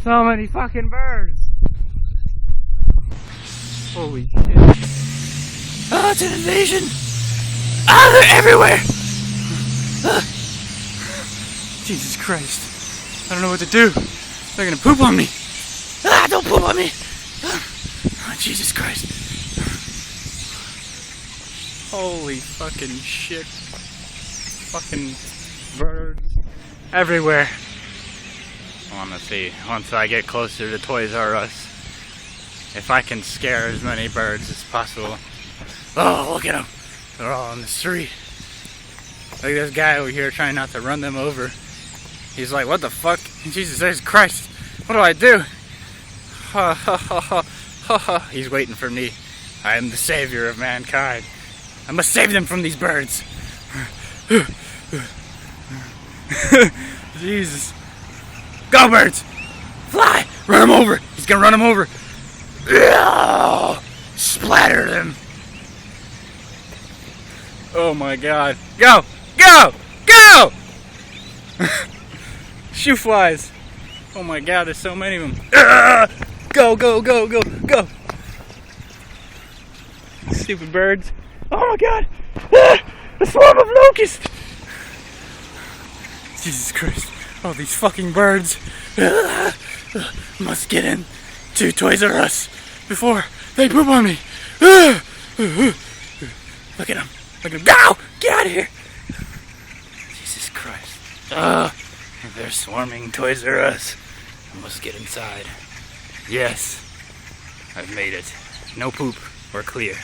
So many fucking birds. Holy shit. Oh, it's an invasion. Ah, they're everywhere. Jesus Christ. I don't know what to do. They're gonna poop on me. Ah, don't poop on me. Oh, Jesus Christ. Holy fucking shit. Fucking birds everywhere. I wanna see, once I get closer to Toys R Us, if I can scare as many birds as possible. Oh, look at them. They're all on the street. Look at this guy over here trying not to run them over. He's like, what the fuck? Jesus Christ. What do I do? Ha ha ha ha ha ha. He's waiting for me. I am the savior of mankind. I must save them from these birds. Jesus. Go birds! Fly! Run him over! He's gonna run him over. Splatter them. Oh my god. Go! Go! Go! Shoe flies. Oh my god, there's so many of them. Go, go, go, go, go. Stupid birds. Oh my god. A swarm of locusts. Jesus Christ. Oh, these fucking birds. Must get in to Toys R Us before they poop on me. Look at them. Look at them. Go! Get out of here. Jesus Christ. They're swarming Toys R Us. I must get inside. Yes. I've made it. No poop. We're clear.